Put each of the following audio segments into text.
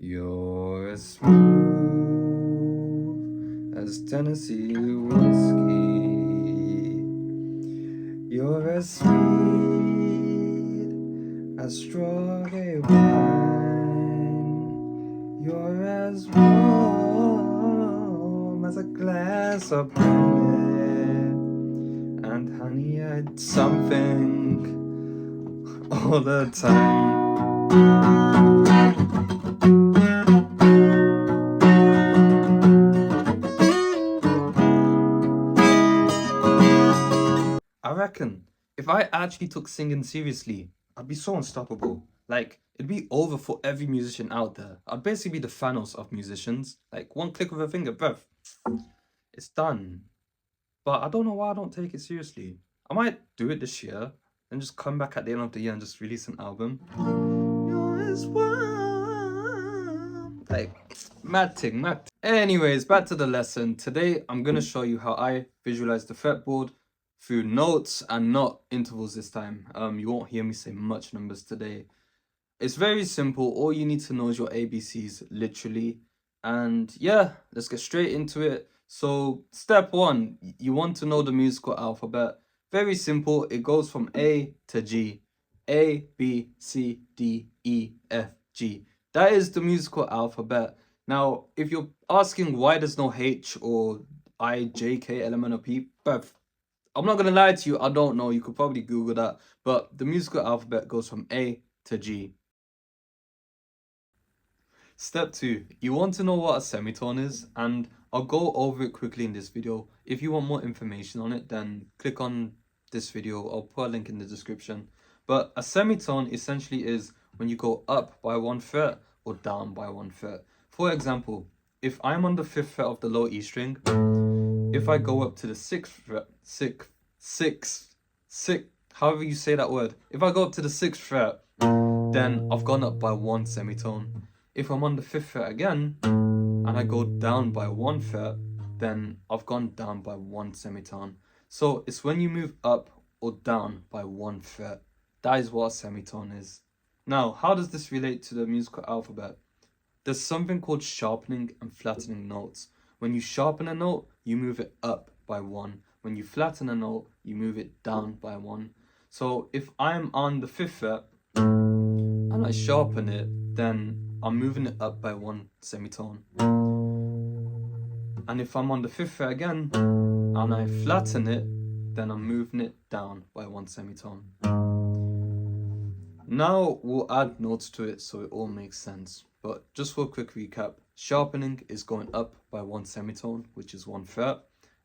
You're as smooth as Tennessee whiskey. You're as sweet as strawberry wine. You're as warm as a glass of brandy. And honey, I'd something all the time. I reckon if I actually took singing seriously, I'd be so unstoppable. Like, it'd be over for every musician out there. I'd basically be the Thanos of musicians. Like, one click of a finger, bruv, it's done. But I don't know why I don't take it seriously. I might do it this year and just come back at the end of the year and just release an album. You're as warm. Like, mad thing. Anyways, back to the lesson. Today, I'm going to show you how I visualize the fretboard through notes and not intervals this time. You won't hear me say much numbers today. It's very simple. All you need to know is your ABCs, literally. And yeah, let's get straight into it. So step one, you want to know the musical alphabet. Very simple. It goes from A to G. A, B, C, D, E, F, G. That is the musical alphabet. Now, if you're asking why there's no H or I, J, K, L, M, N, O, P, but I'm not going to lie to you, I don't know. You could probably Google that. But the musical alphabet goes from A to G. Step 2, you want to know what a semitone is, and I'll go over it quickly in this video. If you want more information on it, then click on this video. I'll put a link in the description. But a semitone essentially is when you go up by one fret or down by one fret. For example, if I'm on the 5th fret of the low E string, if I go up to the 6th fret, however you say that word, if I go up to the 6th fret, then I've gone up by one semitone. If I'm on the 5th fret again, and I go down by one fret, then I've gone down by one semitone. So it's when you move up or down by one fret. That is what a semitone is. Now, how does this relate to the musical alphabet? There's something called sharpening and flattening notes. When you sharpen a note, you move it up by one. When you flatten a note, you move it down by one. So if I'm on the 5th fret and I sharpen it, then I'm moving it up by one semitone. And if I'm on the 5th fret again and I flatten it, then I'm moving it down by one semitone. Now we'll add notes to it so it all makes sense. But just for a quick recap, sharpening is going up by one semitone, which is one fret,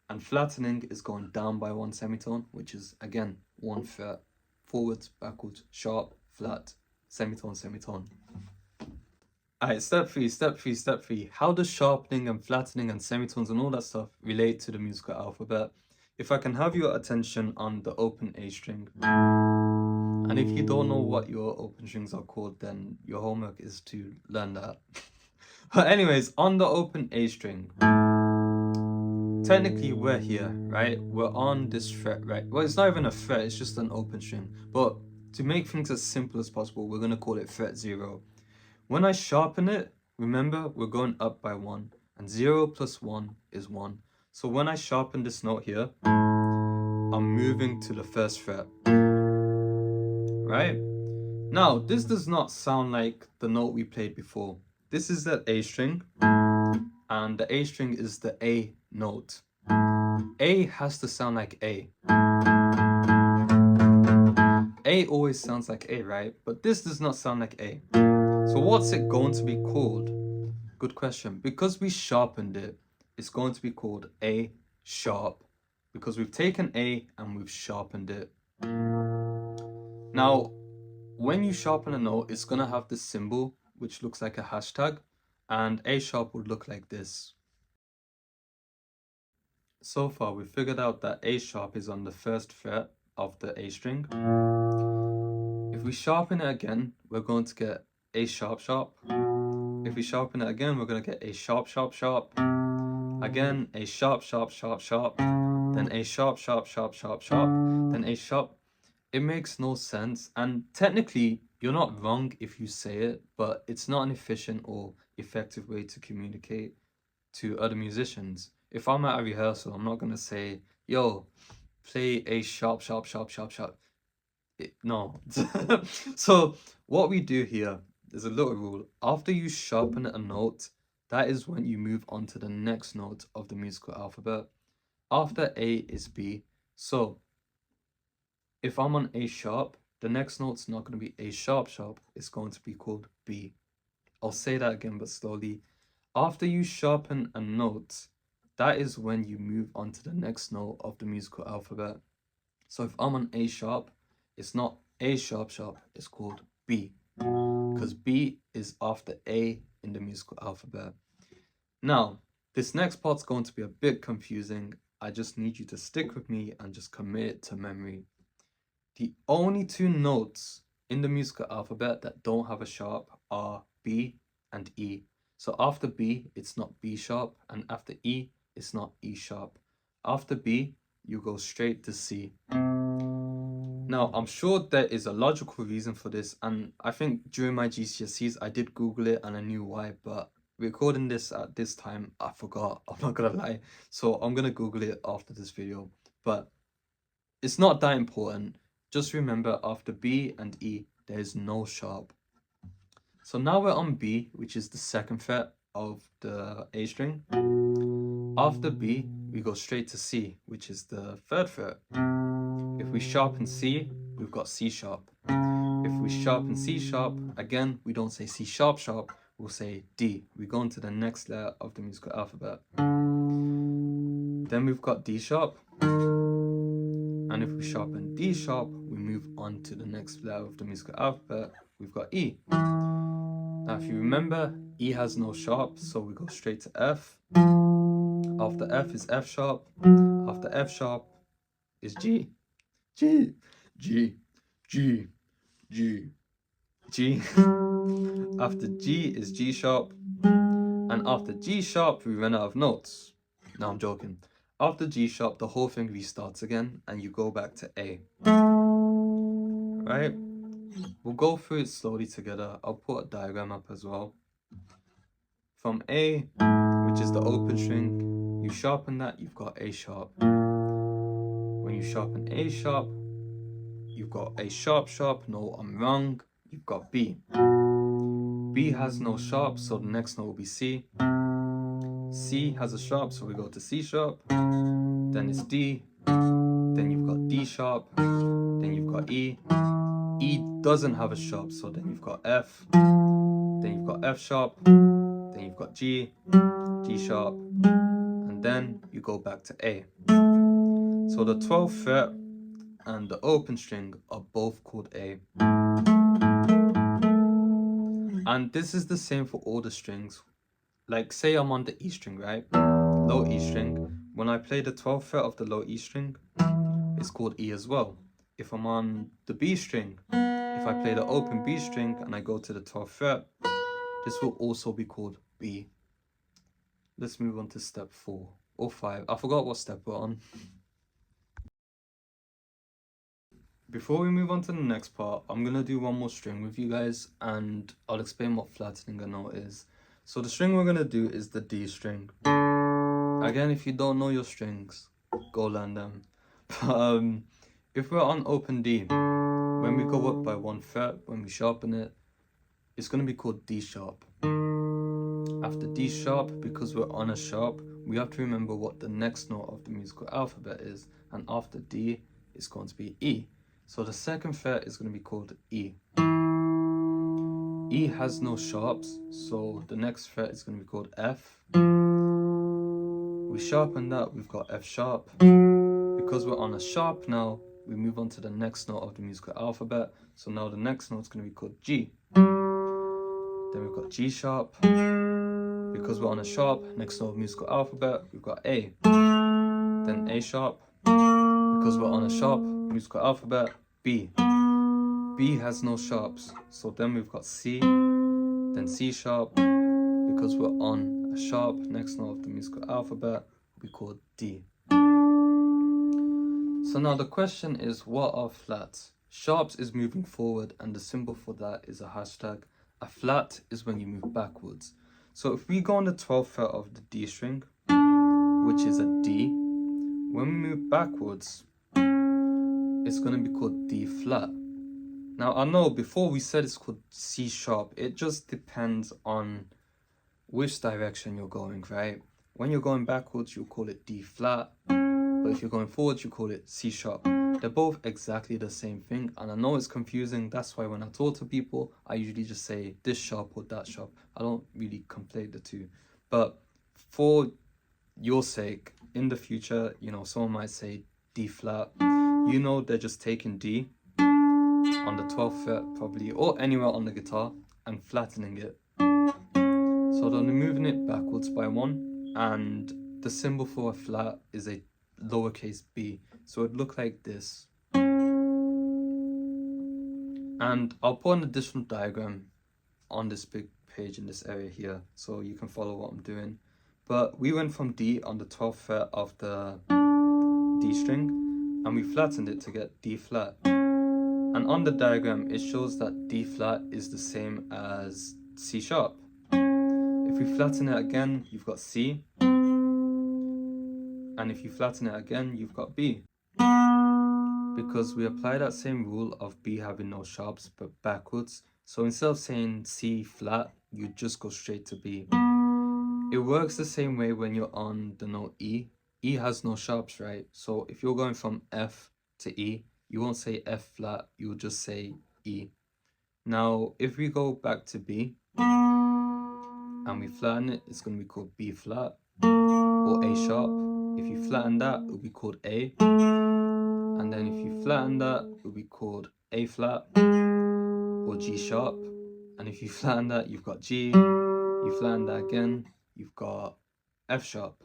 and flattening is going down by one semitone, which is again one fret. Forwards, backwards, sharp, flat, semitone, semitone. Alright, step 3. How does sharpening and flattening and semitones and all that stuff relate to the musical alphabet? If I can have your attention on the open A string. And if you don't know what your open strings are called, then your homework is to learn that. But anyways, on the open A string, technically we're here, right? We're on this fret, right? Well, it's not even a fret, it's just an open string. But to make things as simple as possible, we're going to call it fret 0. When I sharpen it, remember, we're going up by 1. And 0 plus 1 is 1. So when I sharpen this note here, I'm moving to the 1st fret. Right? Now, this does not sound like the note we played before. This is the A string, and the A string is the A note. A has to sound like A. A always sounds like A, right? But this does not sound like A. So what's it going to be called? Good question. Because we sharpened it, it's going to be called A sharp. Because we've taken A and we've sharpened it. Now, when you sharpen a note, it's going to have this symbol, which looks like a hashtag, and A sharp would look like this. So far, we've figured out that A sharp is on the 1st fret of the A string. If we sharpen it again, we're going to get A sharp sharp. If we sharpen it again, we're going to get A sharp sharp sharp. Again, A sharp sharp sharp sharp. Then A sharp sharp sharp sharp sharp. Then A sharp. It makes no sense, and technically you're not wrong if you say it, but it's not an efficient or effective way to communicate to other musicians. If I'm at a rehearsal, I'm not gonna say, yo, play a sharp, sharp, sharp, sharp, sharp. No. So what we do here is a little rule. After you sharpen a note, that is when you move on to the next note of the musical alphabet. After A is B. So if I'm on A sharp, the next note's not going to be A sharp sharp. It's going to be called B. I'll say that again, but slowly. After you sharpen a note, that is when you move on to the next note of the musical alphabet. So if I'm on A sharp, it's not A sharp sharp, it's called B, because B is after A in the musical alphabet. Now, this next part's going to be a bit confusing. I just need you to stick with me and just commit it to memory. The only two notes in the musical alphabet that don't have a sharp are B and E. So after B, it's not B sharp, and after E, it's not E sharp. After B, you go straight to C. Now, I'm sure there is a logical reason for this, and I think during my GCSEs, I did Google it and I knew why, but recording this at this time, I forgot, I'm not gonna lie. So I'm gonna Google it after this video, but it's not that important. Just remember, after B and E, there is no sharp. So now we're on B, which is the second fret of the A string. After B, we go straight to C, which is the third fret. If we sharpen C, we've got C sharp. If we sharpen C sharp, again, we don't say C sharp sharp, we'll say D. We go into the next letter of the musical alphabet. Then we've got D sharp. And if we sharpen D sharp, we move on to the next letter of the musical alphabet. We've got E. Now, if you remember, E has no sharp, so we go straight to F. After F is F sharp. After F sharp is G. G, G, G, G, G. After G is G sharp. And after G sharp, we run out of notes. No, I'm joking. After G sharp, the whole thing restarts again and you go back to A. Right? We'll go through it slowly together. I'll put a diagram up as well. From A, which is the open string, you sharpen that, you've got A sharp. When you sharpen A sharp, you've got A sharp sharp. No, I'm wrong. You've got B. B has no sharp, so the next note will be C. C has a sharp, so we go to C sharp. Then it's D. Then you've got D sharp. Then you've got E. E doesn't have a sharp, so then you've got F. Then you've got F sharp. Then you've got G. G sharp. And then you go back to A. So the 12th fret and the open string are both called A. And this is the same for all the strings. Like, say I'm on the E string, right? Low E string. When I play the 12th fret of the low E string, it's called E as well. If I'm on the B string, if I play the open B string and I go to the 12th fret, this will also be called B. Let's move on to step 4 or 5. I forgot what step we're on. Before we move on to the next part, I'm going to do one more string with you guys and I'll explain what flattening a note is. So the string we're going to do is the D string. Again, if you don't know your strings, go learn them. But if we're on open D, when we go up by 1 fret, when we sharpen it, it's going to be called D sharp. After D sharp, because we're on a sharp, we have to remember what the next note of the musical alphabet is. And after D, it's going to be E. So the second fret is going to be called E. E has no sharps, so the next fret is going to be called F. We sharpen that, we've got F sharp. Because we're on a sharp now, we move on to the next note of the musical alphabet. So now the next note is going to be called G. Then we've got G sharp. Because we're on a sharp, next note of musical alphabet, we've got A. Then A sharp. Because we're on a sharp musical alphabet, B. B has no sharps, so then we've got C, then C sharp. Because we're on a sharp next note of the musical alphabet, we call D. So now the question is, what are flats? Sharps is moving forward, and the symbol for that is a hashtag. A flat is when you move backwards. So if we go on the 12th fret of the D string, which is a D, when we move backwards, it's going to be called D flat. Now, I know before we said it's called C sharp. It just depends on which direction you're going, right? When you're going backwards, you'll call it D flat. But if you're going forwards, you call it C sharp. They're both exactly the same thing. And I know it's confusing. That's why when I talk to people, I usually just say this sharp or that sharp. I don't really conflate the two. But for your sake, in the future, you know, someone might say D flat. You know, they're just taking D on the 12th fret probably, or anywhere on the guitar, and flattening it. So they're moving it backwards by one, and the symbol for a flat is a lowercase b, so it'd look like this. And I'll put an additional diagram on this big page in this area here, so you can follow what I'm doing. But we went from D on the 12th fret of the D string, and we flattened it to get D flat. And on the diagram, it shows that D flat is the same as C sharp. If we flatten it again, you've got C. And if you flatten it again, you've got B. Because we apply that same rule of B having no sharps, but backwards. So instead of saying C flat, you just go straight to B. It works the same way when you're on the note E. E has no sharps, right? So if you're going from F to E, you won't say F flat, you'll just say E. Now, if we go back to B and we flatten it, it's going to be called B flat or A sharp. If you flatten that, it will be called A. And then if you flatten that, it will be called A flat or G sharp. And if you flatten that, you've got G. You flatten that again, you've got F sharp.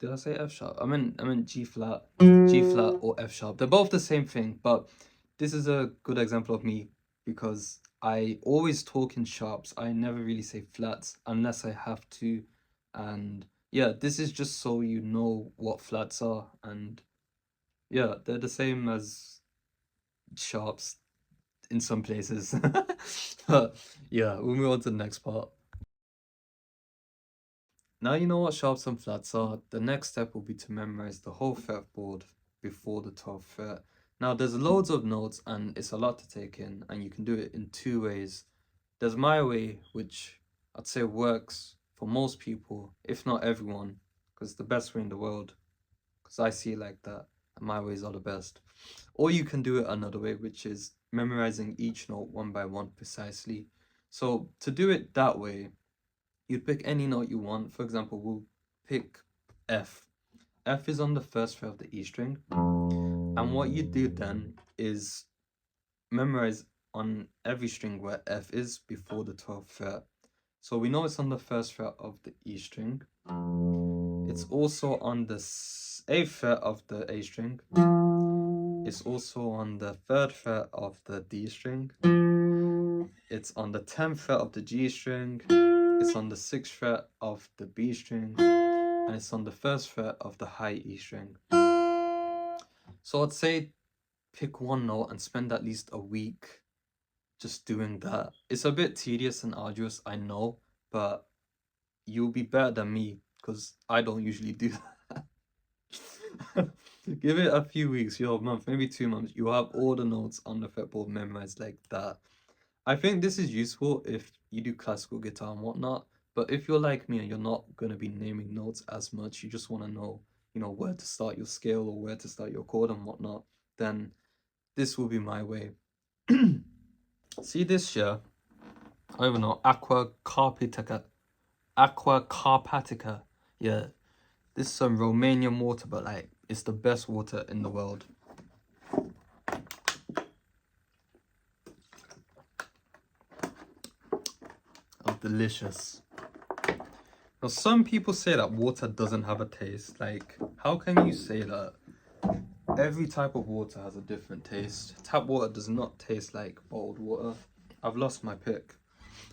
Did I say F sharp? I meant G flat or F sharp. They're both the same thing, but this is a good example of me because I always talk in sharps. I never really say flats unless I have to. And yeah, this is just so you know what flats are. And yeah, they're the same as sharps in some places. But yeah, we'll move on to the next part. Now you know what sharps and flats are. The next step will be to memorize the whole fretboard before the 12th fret. Now there's loads of notes and it's a lot to take in, and you can do it in two ways. There's my way, which I'd say works for most people, if not everyone, because it's the best way in the world, because I see it like that, and my ways are the best. Or you can do it another way, which is memorizing each note one by one precisely. So to do it that way, you'd pick any note you want. For example, we'll pick F. F is on the first fret of the E string. And what you do then is memorize on every string where F is before the 12th fret. So we know it's on the first fret of the E string. It's also on the 8th fret of the A string. It's also on the 3rd fret of the D string. It's on the 10th fret of the G string. It's on the 6th fret of the B string, and it's on the 1st fret of the high E string. So I'd say pick one note and spend at least a week just doing that. It's a bit tedious and arduous, I know, but you'll be better than me because I don't usually do that. Give it a few weeks, a month, maybe 2 months, you'll have all the notes on the fretboard memorized like that. I think this is useful if you do classical guitar and whatnot, but if you're like me and you're not going to be naming notes as much, you just want to know, you know, where to start your scale or where to start your chord and whatnot, then this will be my way. See this here? I don't even know, Aqua Carpatica. Yeah, this is some Romanian water, but like, it's the best water in the world. Delicious. Now some people say that water doesn't have a taste. Like, how can you say that? Every type of water has a different taste. Tap water does not taste like bottled water. I've lost my pick.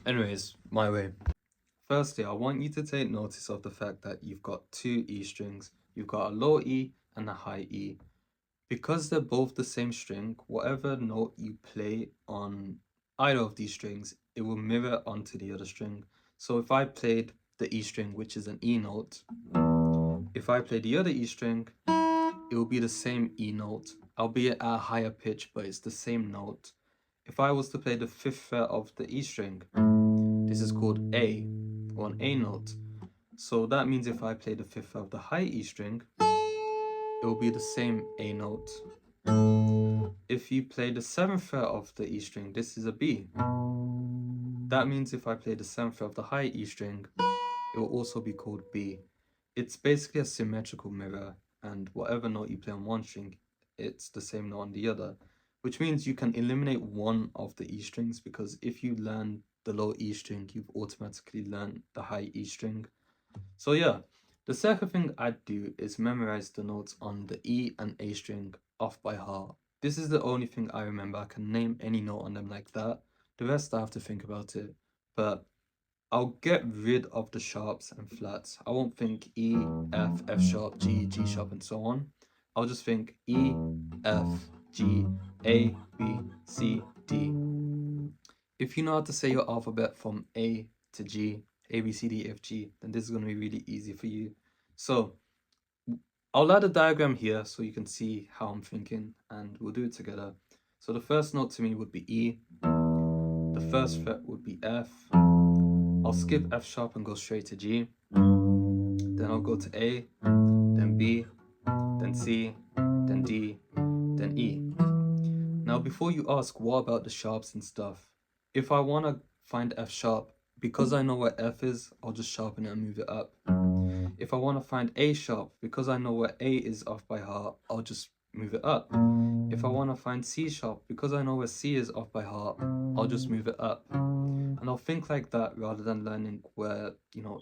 Anyways, my way. Firstly, I want you to take notice of the fact that you've got two E strings. You've got a low E and a high E. Because they're both the same string, whatever note you play on either of these strings, it will mirror onto the other string. So if I played the E string, which is an E note, if I play the other E string, it will be the same E note, albeit at a higher pitch, but it's the same note. If I was to play the 5th fret of the E string, this is called A, or an A note. So that means if I play the 5th fret of the high E string, it will be the same A note. If you play the 7th fret of the E string, this is a B. That means if I play the 7th fret of the high E string, it will also be called B. It's basically a symmetrical mirror, and whatever note you play on one string, it's the same note on the other, which means you can eliminate one of the E strings, because if you learn the low E string, you've automatically learned the high E string. So yeah, the second thing I'd do is memorize the notes on the E and A string off by heart. This is the only thing I remember. I can name any note on them like that. The rest I have to think about it. But I'll get rid of the sharps and flats. I won't think E, F, F sharp, G, G sharp, and so on. I'll just think E, F, G, A, B, C, D. If you know how to say your alphabet from A to G, A, B, C, D, F, G, then this is going to be really easy for you. So I'll add a diagram here so you can see how I'm thinking, and we'll do it together. So the first note to me would be E. The first fret would be F. I'll skip F sharp and go straight to G. Then I'll go to A, then B, then C, then D, then E. Now before you ask what about the sharps and stuff, if I want to find F sharp, because I know where F is, I'll just sharpen it and move it up. If I want to find A sharp, because I know where A is off by heart, I'll just move it up. If I want to find C sharp, because I know where C is off by heart, I'll just move it up. And I'll think like that rather than learning where,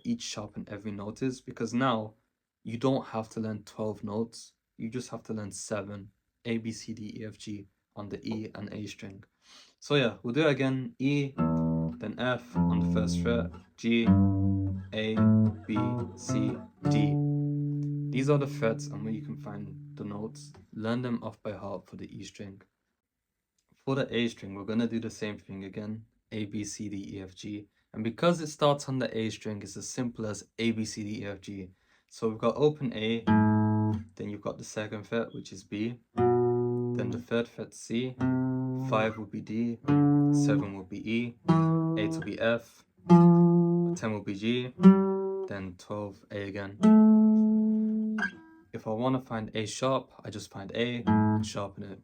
each sharp in every note is, because now you don't have to learn 12 notes. You just have to learn 7, A, B, C, D, E, F, G on the E and A string. So yeah, we'll do it again. E, then F on the first fret, G, A, B, C, D. These are the frets and where you can find the notes. Learn them off by heart for the E string. For the A string, we're going to do the same thing again. A, B, C, D, E, F, G. And because it starts on the A string, it's as simple as A, B, C, D, E, F, G. So we've got open A, then you've got the second fret, which is B, then the third fret C, 5 will be D, 7 will be E, 8 will be F, 10 will be G, then 12 A again. If I want to find A sharp, I just find A and sharpen it.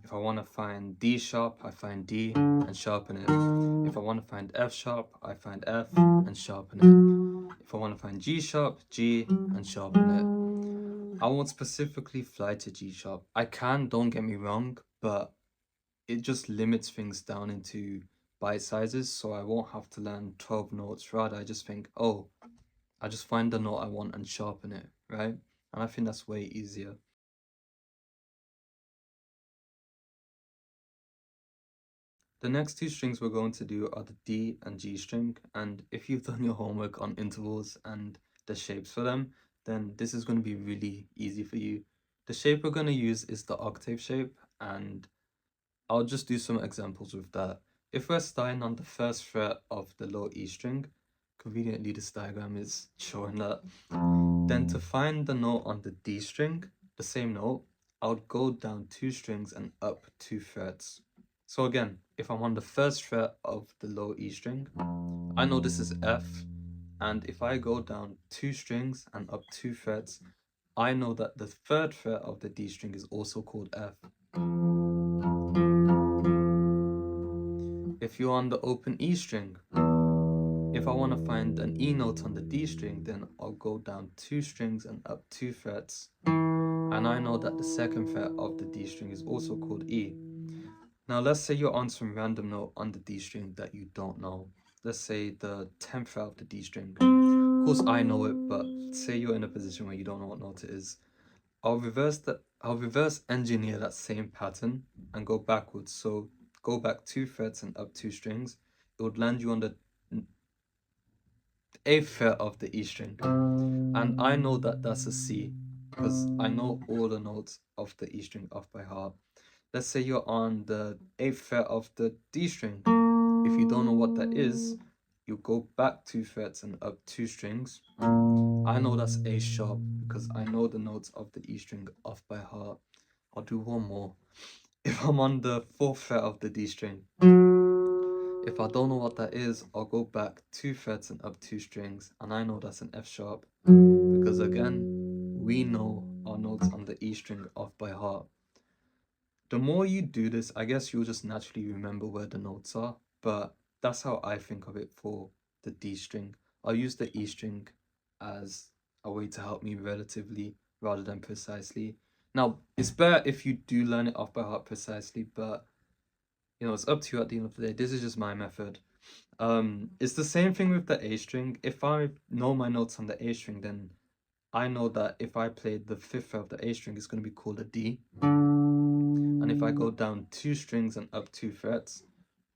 If I want to find D sharp, I find D and sharpen it. If I want to find F sharp, I find F and sharpen it. If I want to find G sharp, G and sharpen it. I won't specifically fly to G sharp. I can, don't get me wrong, but it just limits things down into bite sizes, so I won't have to learn 12 notes. Rather, I just think, oh, I just find the note I want and sharpen it, right? And I think that's way easier. The next two strings we're going to do are the D and G string, and if you've done your homework on intervals and the shapes for them, then this is going to be really easy for you. The shape we're going to use is the octave shape, and I'll just do some examples with that. If we're starting on the first fret of the low E string, conveniently this diagram is showing that, then to find the note on the D string, the same note, I would go down 2 strings and up 2 frets. So again, if I'm on the first fret of the low E string, I know this is F, and if I go down 2 strings and up 2 frets, I know that the third fret of the D string is also called F. If you're on the open E string, if I want to find an E note on the D string, then I'll go down 2 strings and up 2 frets, and I know that the second fret of the D string is also called E. Now let's say you're on some random note on the D string that you don't know. Let's say the 10th fret of the D string. Of course I know it, but say you're in a position where you don't know what note it is. I'll reverse engineer that same pattern and go backwards. So go back 2 frets and up 2 strings. It would land you on the 8th fret of the E string. And I know that that's a C. because I know all the notes of the E string off by heart. Let's say you're on the 8th fret of the D string. If you don't know what that is, you go back 2 frets and up 2 strings. I know that's A sharp because I know the notes of the E string off by heart. I'll do one more. If I'm on the 4th fret of the D string, if I don't know what that is, I'll go back 2 frets and up 2 strings, and I know that's an F sharp because again, we know our notes on the E string off by heart. The more you do this, I guess you'll just naturally remember where the notes are, but that's how I think of it for the D string. I'll use the E string as a way to help me relatively rather than precisely. Now, it's better if you do learn it off by heart precisely, but you know, it's up to you at the end of the day. This is just my method. It's the same thing with the A string. If I know my notes on the A string, then I know that if I play the 5th fret of the A string, it's going to be called a D. And if I go down 2 strings and up 2 frets,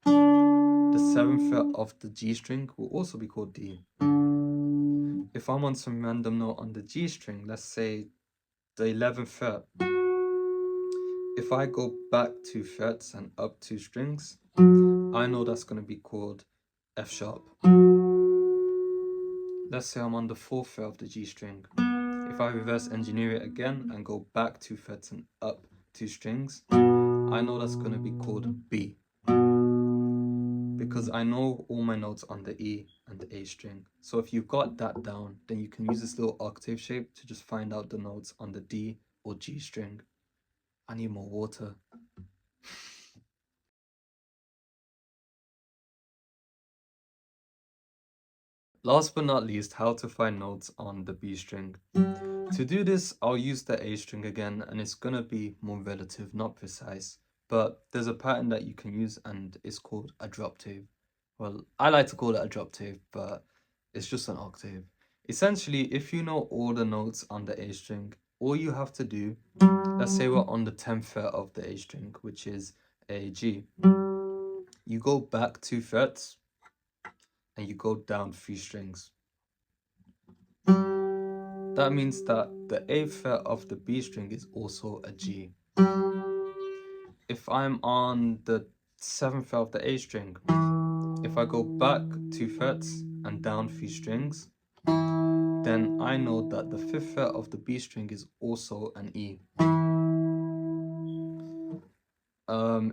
the 7th fret of the G string will also be called D. If I'm on some random note on the G string, let's say the 11th fret, if I go back 2 frets and up 2 strings, I know that's going to be called F sharp. Let's say I'm on the 4th fret of the G string. If I reverse engineer it again and go back 2 frets and up 2 strings, I know that's going to be called B. Because I know all my notes on the E and the A string. So if you've got that down, then you can use this little octave shape to just find out the notes on the D or G string. I need more water. Last but not least, how to find notes on the B string. To do this, I'll use the A string again, and it's gonna be more relative, not precise. But there's a pattern that you can use, and it's called a drop tave. Well, I like to call it a drop tave, but it's just an octave. Essentially, if you know all the notes on the A string, all you have to do, let's say we're on the 10th fret of the A string, which is A, G. You go back 2 frets, and you go down 3 strings. That means that the 8th fret of the B string is also a G. If I'm on the 7th fret of the A string, if I go back 2 frets and down 3 strings, then I know that the 5th fret of the B string is also an E.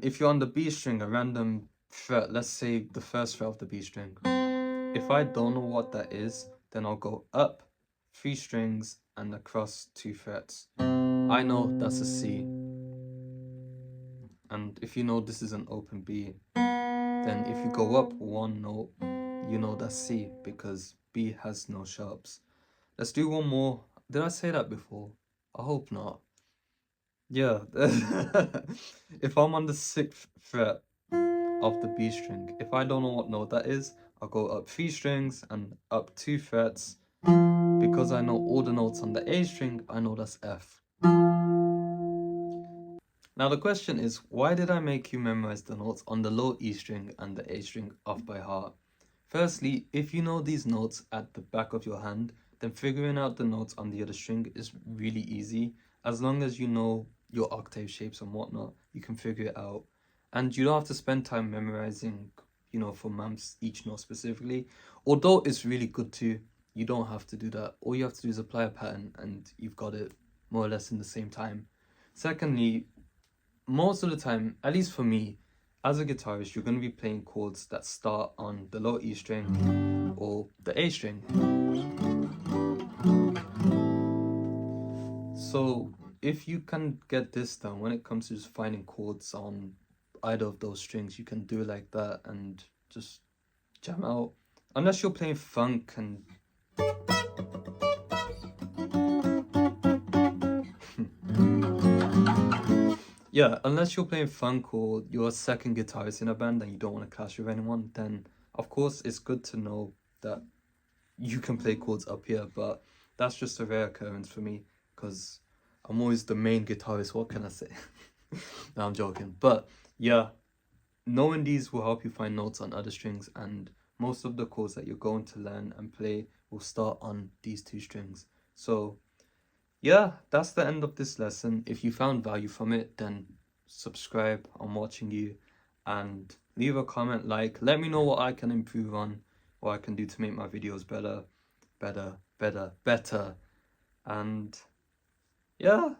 If you're on the B string, a random fret, let's say the 1st fret of the B string, if I don't know what that is, then I'll go up 3 strings and across 2 frets. I know that's a C. And if you know this is an open B, then if you go up 1 note, you know that's C because B has no sharps. Let's do one more. Did I say that before? I hope not. Yeah. If I'm on the 6th fret of the B string, if I don't know what note that is, I'll go up 3 strings and up 2 frets. Because I know all the notes on the A string, I know that's F. Now the question is, why did I make you memorize the notes on the low E string and the A string off by heart? Firstly, if you know these notes at the back of your hand, then figuring out the notes on the other string is really easy. As long as you know your octave shapes and whatnot, you can figure it out. And you don't have to spend time memorizing, you know, for maths each note specifically. Although it's really good to, you don't have to do that. All you have to do is apply a pattern and you've got it more or less in the same time. Secondly, most of the time, at least for me, as a guitarist, you're going to be playing chords that start on the low E string or the A string. So if you can get this down, when it comes to just finding chords on either of those strings, you can do it like that and just jam out. Unless you're playing funk and yeah, unless you're playing funk or you're a second guitarist in a band and you don't want to clash with anyone, then of course it's good to know that you can play chords up here, but that's just a rare occurrence for me because I'm always the main guitarist. What can I say? No, I'm joking. But yeah, knowing these will help you find notes on other strings, and most of the chords that you're going to learn and play will start on these 2 strings. So yeah, that's the end of this lesson. If you found value from it, then subscribe. I'm watching you. And leave a comment, like, let me know what I can improve on, what I can do to make my videos better, better. And yeah,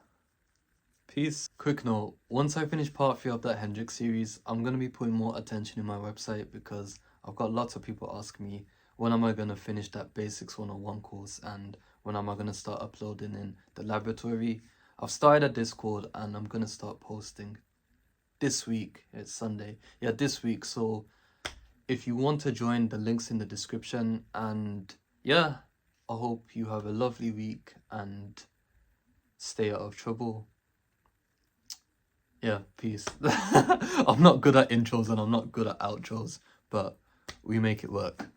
peace. Quick note, once I finish part 3 of that Hendrix series, I'm going to be putting more attention in my website because I've got lots of people asking me, when am I going to finish that Basics 101 course and when am I going to start uploading in the laboratory? I've started a Discord and I'm going to start posting this week. It's Sunday. Yeah, this week. So if you want to join, the link's in the description. And yeah, I hope you have a lovely week and stay out of trouble. Yeah, peace. I'm not good at intros and I'm not good at outros, but we make it work.